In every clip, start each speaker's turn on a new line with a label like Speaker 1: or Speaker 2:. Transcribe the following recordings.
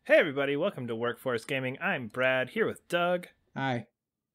Speaker 1: Hey everybody, welcome to Workforce Gaming. I'm Brad, here with Doug.
Speaker 2: Hi.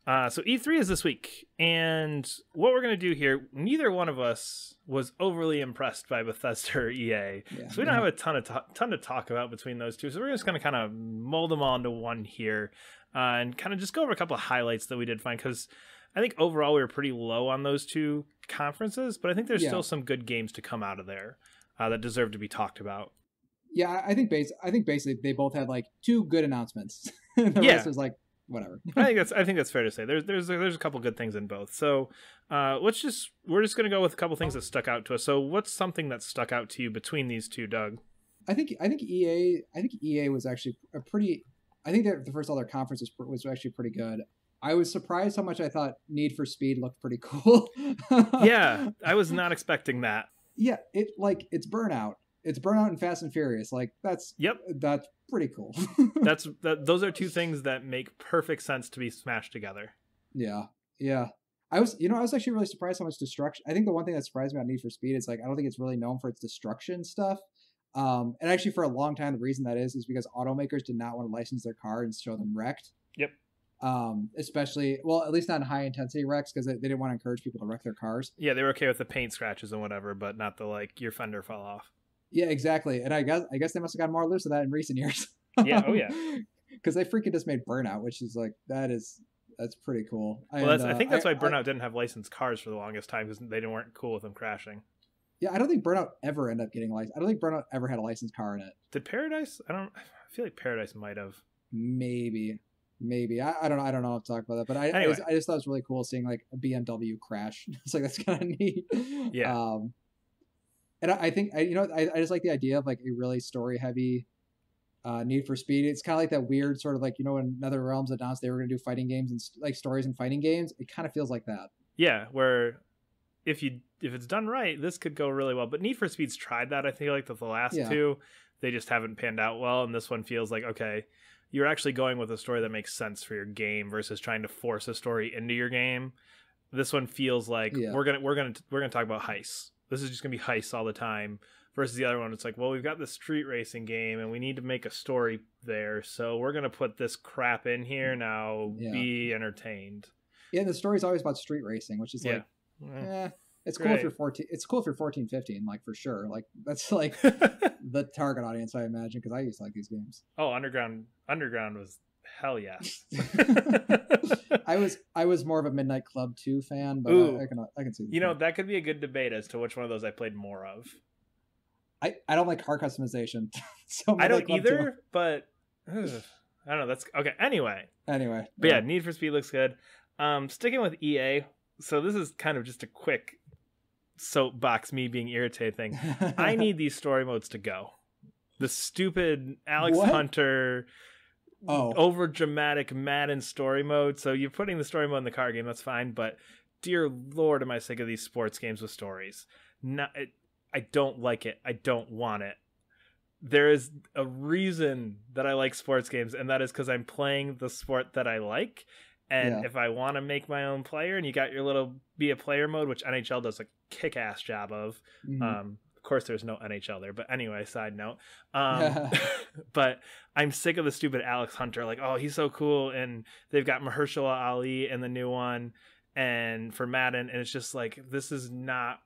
Speaker 1: So E3 is this week, and what we're going to do here, neither one of us was overly impressed by Bethesda or EA,
Speaker 2: Yeah.
Speaker 1: so we don't have a ton to talk about between those two, so we're just going to kind of mold them all into one here, and kind of just go over a couple of highlights that we did find, because I think overall we were pretty low on those two conferences, but I think there's still some good games to come out of there that deserve to be talked about.
Speaker 2: Yeah, I think basically they both had like two good announcements. The rest was like whatever.
Speaker 1: I think that's fair to say. There's a couple good things in both. So we're just gonna go with a couple things that stuck out to us. So what's something that stuck out to you between these two, Doug?
Speaker 2: I think EA was actually a pretty. I think that the first all their conference was actually pretty good. I was surprised how much I thought Need for Speed looked pretty cool.
Speaker 1: Yeah, I was not expecting that.
Speaker 2: Yeah, it's Burnout. It's Burnout and Fast and Furious. Like that's pretty cool.
Speaker 1: Those are two things that make perfect sense to be smashed together.
Speaker 2: Yeah. I was actually really surprised how much destruction. I think the one thing that surprised me about Need for Speed is like I don't think it's really known for its destruction stuff. And actually, for a long time, the reason that is because automakers did not want to license their car and show them wrecked.
Speaker 1: Yep.
Speaker 2: Especially, well, at least not in high intensity wrecks because they didn't want to encourage people to wreck their cars.
Speaker 1: Yeah, they were okay with the paint scratches and whatever, but not the like your fender fell off.
Speaker 2: Yeah, exactly. And I guess they must have gotten more loose of that in recent years.
Speaker 1: Yeah. Oh yeah.
Speaker 2: Because they freaking just made Burnout, which is like that's pretty cool.
Speaker 1: Well, I think that's why Burnout didn't have licensed cars for the longest time because they weren't cool with them crashing.
Speaker 2: Yeah, I don't think Burnout ever ended up getting licensed. I don't think Burnout ever had a licensed car in it.
Speaker 1: Did Paradise? I feel like Paradise might have.
Speaker 2: Maybe. I don't know. I don't know how to talk about that, but I just thought it was really cool seeing like a BMW crash. It's like that's kind of neat.
Speaker 1: Yeah.
Speaker 2: And I think I just like the idea of like a really story heavy Need for Speed. It's kind of like that weird sort of like when NetherRealms announced they were going to do fighting games and like stories and fighting games. It kind of feels like that.
Speaker 1: Yeah, where if it's done right, this could go really well. But Need for Speed's tried that. I feel like the last two, they just haven't panned out well, and this one feels like okay, you're actually going with a story that makes sense for your game versus trying to force a story into your game. This one feels like we're gonna talk about heists. This is just gonna be heists all the time. Versus the other one, it's like, well, we've got the street racing game and we need to make a story there, so we're gonna put this crap in here now. Be entertained.
Speaker 2: Yeah, and the story's always about street racing, which is like, it's cool if you're 14. It's cool if you're 14, 15, like for sure. Like that's like the target audience, I imagine, because I used to like these games.
Speaker 1: Oh, Underground was hell yes.
Speaker 2: I was more of a Midnight Club 2 fan, but I can see.
Speaker 1: That could be a good debate as to which one of those I played more of.
Speaker 2: I don't like car customization, so
Speaker 1: I don't either. 2. But I don't know. That's okay. Anyway, but yeah, Need for Speed looks good. Sticking with EA, so this is kind of just a quick soapbox me being irritated thing. I need these story modes to go. The stupid Alex Hunter over dramatic Madden story mode. So you're putting the story mode in the car game, that's fine, but dear Lord, am I sick of these sports games with stories. I don't like it. I don't want it. There is a reason that I like sports games, and that is because I'm playing the sport that I like. And if I want to make my own player, and you got your little be a player mode, which NHL does a kick-ass job of. Of course, there's no NHL there, but anyway, side note. But I'm sick of the stupid Alex Hunter. Like, oh, he's so cool, and they've got Mahershala Ali in the new one, and for Madden, and it's just like this is not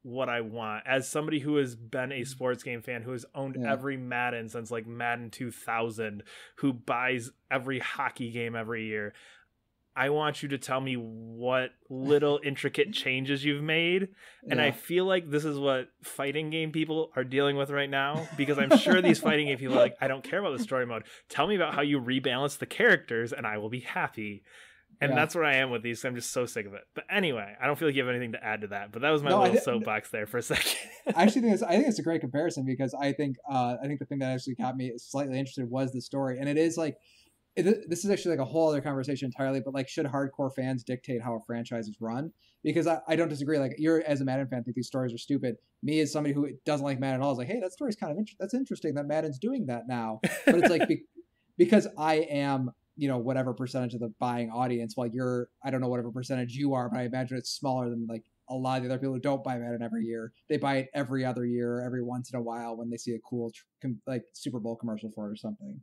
Speaker 1: what I want. As somebody who has been a sports game fan, who has owned every Madden since like Madden 2000, who buys every hockey game every year, I want you to tell me what little intricate changes you've made. And I feel like this is what fighting game people are dealing with right now, because I'm sure these fighting game people are like, I don't care about the story mode. Tell me about how you rebalance the characters and I will be happy. And that's where I am with these. So I'm just so sick of it. But anyway, I don't feel like you have anything to add to that. But that was my little soapbox there for a second.
Speaker 2: I think it's a great comparison, because I think the thing that actually got me slightly interested was the story. And it is like, this is actually like a whole other conversation entirely, but like, should hardcore fans dictate how a franchise is run? Because I don't disagree. Like, you're, as a Madden fan, think these stories are stupid. Me, as somebody who doesn't like Madden at all, is like, hey, that story's kind of that's interesting that Madden's doing that now. But it's like because I am whatever percentage of the buying audience, while you're, I don't know whatever percentage you are, but I imagine it's smaller than like a lot of the other people who don't buy Madden every year. They buy it every other year, every once in a while when they see a cool like Super Bowl commercial for it or something.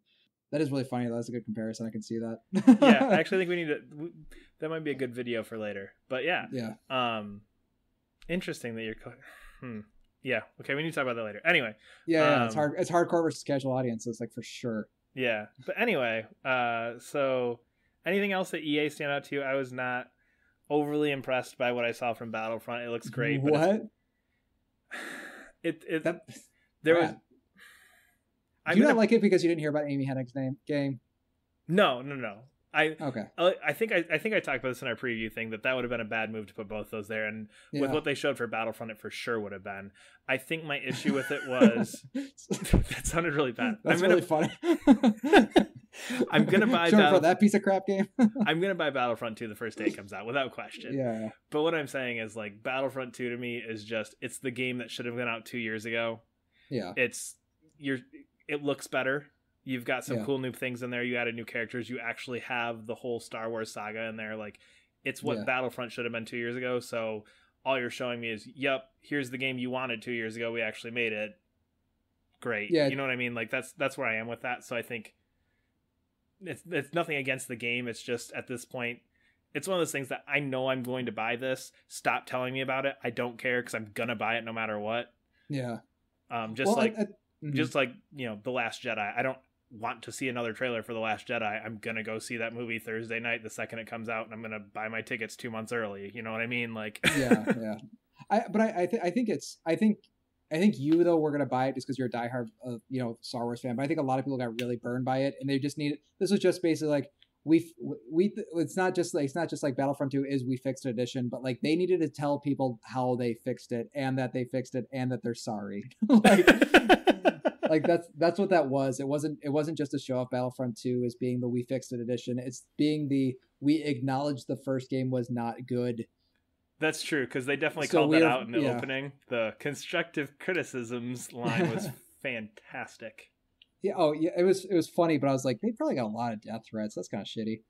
Speaker 2: That is really funny. That's a good comparison. I can see that.
Speaker 1: Yeah, I actually think we need to. That might be a good video for later. But yeah, interesting that you're. Yeah. Okay, we need to talk about that later. Anyway.
Speaker 2: Yeah, it's hard. It's hardcore versus casual audiences, like for sure.
Speaker 1: Yeah, but anyway, so anything else that EA stand out to you? I was not overly impressed by what I saw from Battlefront. It looks great. But
Speaker 2: what?
Speaker 1: There was.
Speaker 2: Do you not like it because you didn't hear about Amy Hennig's game?
Speaker 1: No. I think I talked about this in our preview thing that would have been a bad move to put both those there, and with what they showed for Battlefront, it for sure would have been. I think my issue with it was that sounded really bad.
Speaker 2: That's really funny.
Speaker 1: I'm gonna buy
Speaker 2: for that piece of crap game.
Speaker 1: I'm gonna buy Battlefront 2 the first day it comes out without question.
Speaker 2: Yeah.
Speaker 1: But what I'm saying is like Battlefront 2 to me is it's the game that should have been out 2 years ago.
Speaker 2: Yeah.
Speaker 1: It looks better. You've got some cool new things in there. You added new characters. You actually have the whole Star Wars saga in there. Like, it's what Battlefront should have been 2 years ago. So all you're showing me is, yep, here's the game you wanted 2 years ago. We actually made it. Great. Yeah. You know what I mean? Like, that's where I am with that. So I think it's nothing against the game. It's just at this point, it's one of those things that I know I'm going to buy this. Stop telling me about it. I don't care because I'm gonna buy it no matter what.
Speaker 2: Yeah.
Speaker 1: Just like The Last Jedi. I don't want to see another trailer for The Last Jedi. I'm gonna go see that movie Thursday night the second it comes out, and I'm gonna buy my tickets 2 months early. You know what I mean? Like,
Speaker 2: yeah. I think you though were gonna buy it just because you're a diehard Star Wars fan. But I think a lot of people got really burned by it, and they just needed. This was just basically like it's not just like Battlefront 2 is we fixed it edition, but like they needed to tell people how they fixed it and that they fixed it and that they're sorry. Like that's what that was. It wasn't just to show off Battlefront 2 as being the we fixed it edition. It's being we acknowledged the first game was not good.
Speaker 1: That's true, because they definitely called that out in the opening. The constructive criticisms line was fantastic.
Speaker 2: Yeah. Oh, yeah. It was funny, but I was like, they probably got a lot of death threats. That's kind of shitty.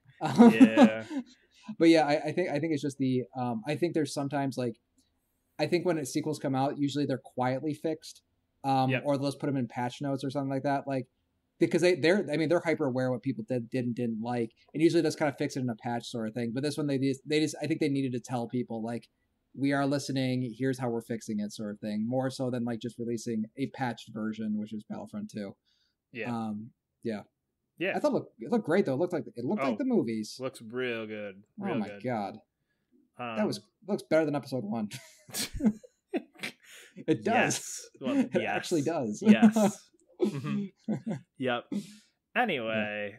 Speaker 1: Yeah.
Speaker 2: But yeah, I think it's just I think there's sometimes like, I think when sequels come out, usually they're quietly fixed, or they'll just put them in patch notes or something like that. Like, because they're hyper aware of what people didn't like, and usually just kind of fix it in a patch sort of thing. But this one, they just I think they needed to tell people like, we are listening. Here's how we're fixing it, sort of thing. More so than like just releasing a patched version, which is Battlefront 2.
Speaker 1: Yeah.
Speaker 2: I thought it looked great though. It looked like the movies.
Speaker 1: Looks real good.
Speaker 2: Oh my god, looks better than episode 1. It does.
Speaker 1: Yes. Well,
Speaker 2: it actually does.
Speaker 1: Yes. Mm-hmm. Yep. Anyway,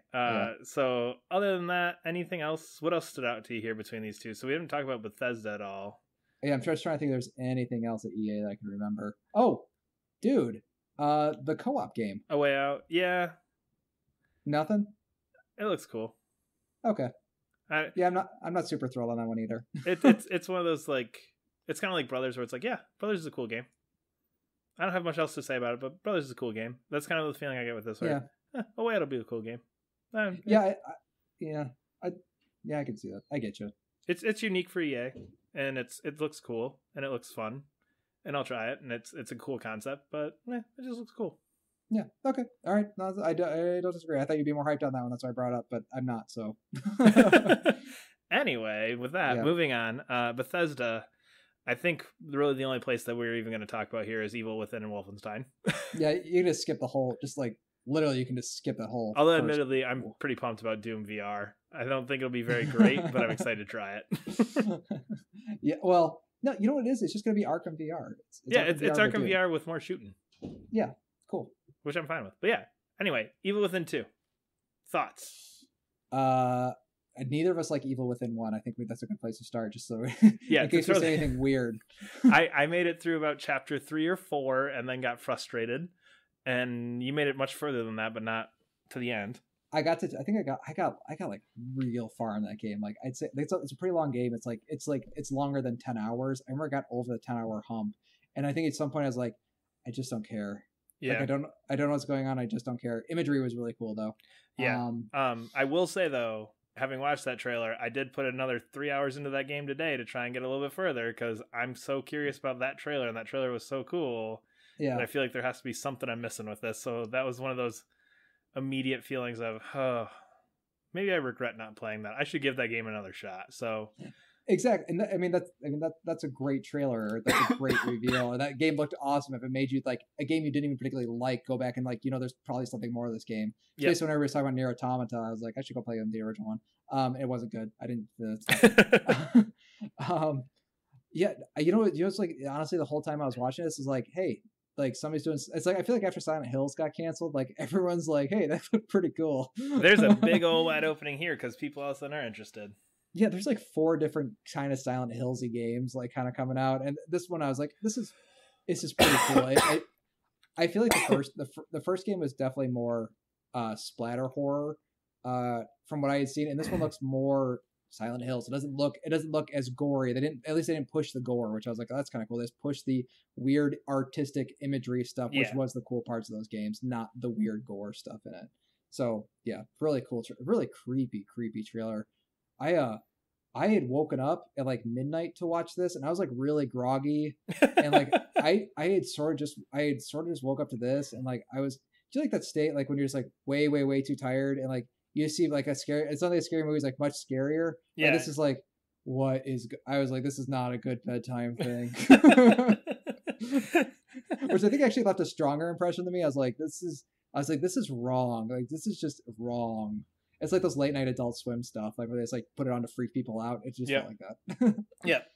Speaker 1: so other than that, anything else? What else stood out to you here between these two? So we didn't talk about Bethesda at all.
Speaker 2: Yeah, I'm just trying to think if there's anything else at EA that I can remember. Oh, dude, the co-op game.
Speaker 1: A Way Out. Yeah.
Speaker 2: Nothing.
Speaker 1: It looks cool.
Speaker 2: Okay. I'm not super thrilled on that one either.
Speaker 1: It's one of those like, it's kind of like Brothers, where it's like, yeah, Brothers is a cool game. I don't have much else to say about it, but Brothers is a cool game. That's kind of the feeling I get with this one. Yeah. A Way Out will be a cool game.
Speaker 2: I can see that. I get you.
Speaker 1: It's unique for EA, and it looks cool and it looks fun, and I'll try it, and it's a cool concept, but it just looks cool.
Speaker 2: Yeah. Okay. All right. No, I don't disagree. I thought you'd be more hyped on that one. That's why I brought it up, but I'm not. So.
Speaker 1: Anyway, with that, moving on. Bethesda. I think really the only place that we're even going to talk about here is Evil Within and Wolfenstein.
Speaker 2: Yeah, you can just skip the whole. Just like literally, you can just skip that whole.
Speaker 1: Although, admittedly, I'm pretty pumped about Doom VR. I don't think it'll be very great, but I'm excited to try it.
Speaker 2: Yeah. Well, no, you know what it is? It's just going to be Arkham VR.
Speaker 1: It's Arkham VR with more shooting.
Speaker 2: Yeah. Cool.
Speaker 1: Which I'm fine with. But yeah. Anyway, Evil Within 2. Thoughts?
Speaker 2: Neither of us like Evil Within 1. I think that's a good place to start, just so
Speaker 1: in
Speaker 2: case we say anything weird.
Speaker 1: I made it through about chapter 3 or 4 and then got frustrated. And you made it much further than that, but not to the end.
Speaker 2: I got like real far in that game. Like I'd say it's a pretty long game. It's longer than 10 hours. I remember I got over the 10-hour hump, and I think at some point I was like, I just don't care. Yeah. Like, I don't know what's going on. I just don't care. Imagery was really cool though.
Speaker 1: Yeah. I will say though, having watched that trailer, I did put another 3 hours into that game today to try and get a little bit further because I'm so curious about that trailer, and that trailer was so cool.
Speaker 2: Yeah.
Speaker 1: I feel like there has to be something I'm missing with this. So that was one of those immediate feelings of, oh, maybe I regret not playing that. I should give that game another shot. So
Speaker 2: exactly, and that's a great trailer. That's a great reveal. And that game looked awesome. If it made you like a game you didn't even particularly like, go back and like, there's probably something more of this game. Yep. Based on when everybody was talking about Nier Automata, I was like, I should go play the original one. It wasn't good. I didn't. Yeah, it's like honestly, the whole time I was watching this is like, hey, like somebody's doing. It's like I feel like after Silent Hills got canceled, like everyone's like, hey, that looked pretty cool.
Speaker 1: There's a big old wide opening here because people also are interested.
Speaker 2: Yeah, there's like 4 different kind of Silent Hillsy games like kind of coming out, and this one I was like, this is pretty cool. I feel like the first game was definitely more splatter horror from what I had seen, and this one looks more Silent Hills. It doesn't look as gory. They didn't push the gore, which I was like, oh, that's kind of cool. They just pushed the weird artistic imagery stuff, which was the cool parts of those games, not the weird gore stuff in it. So yeah, really cool, really creepy trailer. I had woken up at like midnight to watch this, and I was like really groggy, and like I had sort of just woke up to this, and like I was, do you like that state like when you're just like way too tired, and like you see like it's not like a scary movie, it's like much scarier. Yeah, and this is like, I was like, this is not a good bedtime thing. Which I think actually left a stronger impression to me. I was like, this is wrong. Like this is just wrong. It's like those late night Adult Swim stuff, like where they just like put it on to freak people out. It just felt like that.
Speaker 1: Yep.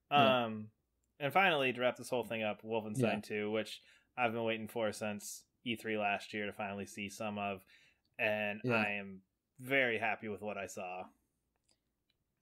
Speaker 1: And finally, to wrap this whole thing up, Wolfenstein 2, which I've been waiting for since E3 last year to finally see some of, and I am very happy with what I saw.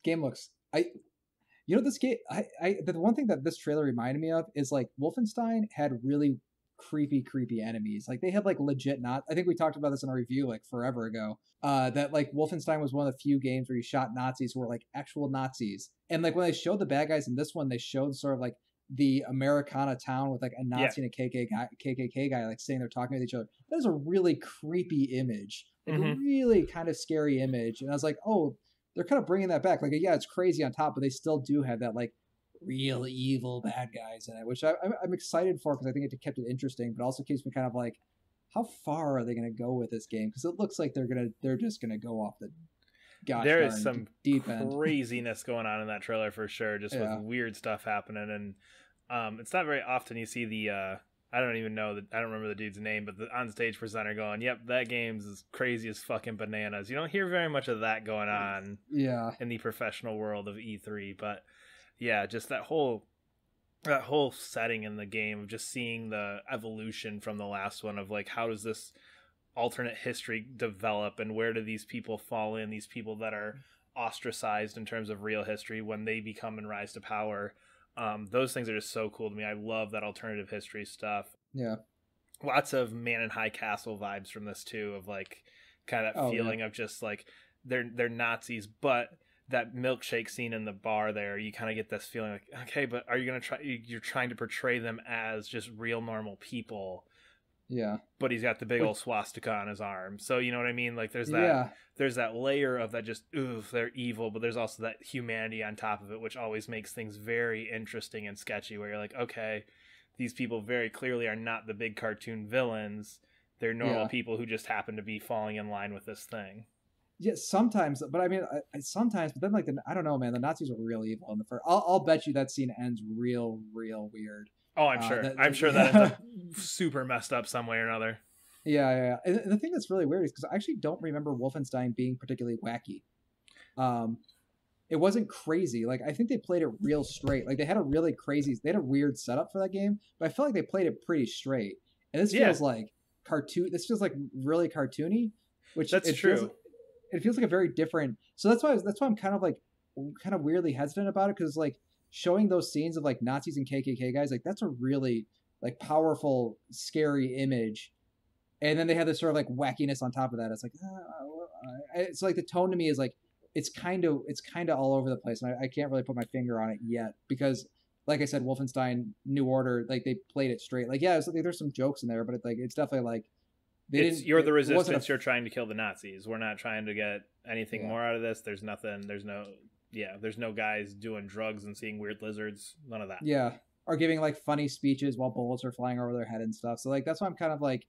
Speaker 2: Game looks, this game, the one thing that this trailer reminded me of is like Wolfenstein had really creepy enemies. Like they had like legit I think we talked about this in a review like forever ago, that like Wolfenstein was one of the few games where you shot Nazis who were like actual Nazis, and like when they showed the bad guys in this one, they showed sort of like the Americana town with like a Nazi and a KKK guy like sitting there talking with each other. That is a really creepy image, like a really kind of scary image. And I was like, oh, they're kind of bringing that back. Like, yeah, it's crazy on top, but they still do have that like real evil bad guys in it, which I'm excited for, because I think it kept it interesting, but also keeps me kind of like, how far are they going to go with this game? Because it looks like they're just going to go off the
Speaker 1: there is some deep craziness going on in that trailer for sure, just with weird stuff happening. And it's not very often you see the I don't remember the dude's name, but the on-stage presenter going, yep, that game's as crazy as fucking bananas. You don't hear very much of that going on in the professional world of E3, but yeah, just that whole setting in the game of just seeing the evolution from the last one of like, how does this alternate history develop, and where do these people fall in, these people that are ostracized in terms of real history when they become and rise to power. Those things are just so cool to me. I love that alternative history stuff.
Speaker 2: Yeah.
Speaker 1: Lots of Man in High Castle vibes from this too, of like kind of that feeling of just like they're Nazis, but that milkshake scene in the bar there, you kind of get this feeling like, okay, but are you going to you're trying to portray them as just real normal people.
Speaker 2: Yeah.
Speaker 1: But he's got the big old swastika on his arm. So you know what I mean? Like there's that layer of that just, oof, they're evil, but there's also that humanity on top of it, which always makes things very interesting and sketchy, where you're like, okay, these people very clearly are not the big cartoon villains. They're normal people who just happen to be falling in line with this thing.
Speaker 2: Yeah, sometimes, but I mean, sometimes, but then like I don't know, man, the Nazis were real evil in the first. I'll bet you that scene ends real weird.
Speaker 1: Oh, I'm sure. I'm sure that ends up super messed up some way or another.
Speaker 2: Yeah. And the thing that's really weird is because I actually don't remember Wolfenstein being particularly wacky. It wasn't crazy. Like I think they played it real straight. Like they had a weird setup for that game, but I feel like they played it pretty straight. And this feels like cartoon. This feels like really cartoony, which
Speaker 1: that's true.
Speaker 2: It feels like a very different. So that's why I'm kind of weirdly hesitant about it, because like showing those scenes of like Nazis and KKK guys, like that's a really like powerful, scary image, and then they have this sort of like wackiness on top of that. It's like it's like the tone to me is like it's kind of all over the place, and I can't really put my finger on it yet, because like I said, Wolfenstein New Order, like they played it straight. Like there's some jokes in there, but it's like it's definitely like
Speaker 1: You're the resistance. You're trying to kill the Nazis. We're not trying to get anything more out of this. There's nothing. There's no guys doing drugs and seeing weird lizards. None of that.
Speaker 2: Yeah, or giving like funny speeches while bullets are flying over their head and stuff. So like that's why I'm kind of like,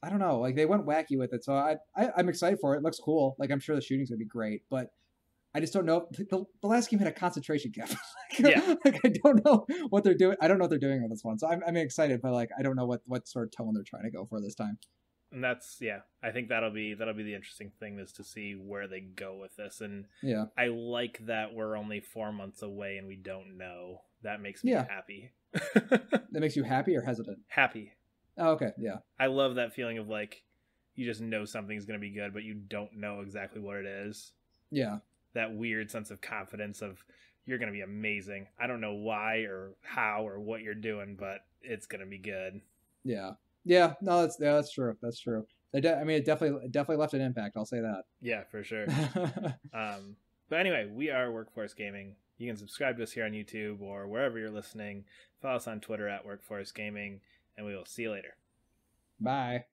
Speaker 2: I don't know. Like they went wacky with it, so I'm excited for it. It looks cool. Like I'm sure the shooting's gonna be great, but I just don't know. The last game had a concentration camp. Like I don't know what they're doing. I don't know what they're doing with this one. So I'm excited, but like I don't know what sort of tone they're trying to go for this time.
Speaker 1: And that's I think that'll be the interesting thing, is to see where they go with this. And I like that we're only 4 months away and we don't know. That makes me happy.
Speaker 2: That makes you happy or hesitant?
Speaker 1: Happy.
Speaker 2: Oh, okay. Yeah.
Speaker 1: I love that feeling of like you just know something's going to be good, but you don't know exactly what it is.
Speaker 2: Yeah.
Speaker 1: That weird sense of confidence of you're going to be amazing. I don't know why or how or what you're doing, but it's going to be good.
Speaker 2: Yeah. Yeah. No, that's true. That's true. It definitely left an impact. I'll say that.
Speaker 1: Yeah, for sure. But anyway, we are Workforce Gaming. You can subscribe to us here on YouTube or wherever you're listening. Follow us on Twitter at Workforce Gaming, and we will see you later.
Speaker 2: Bye.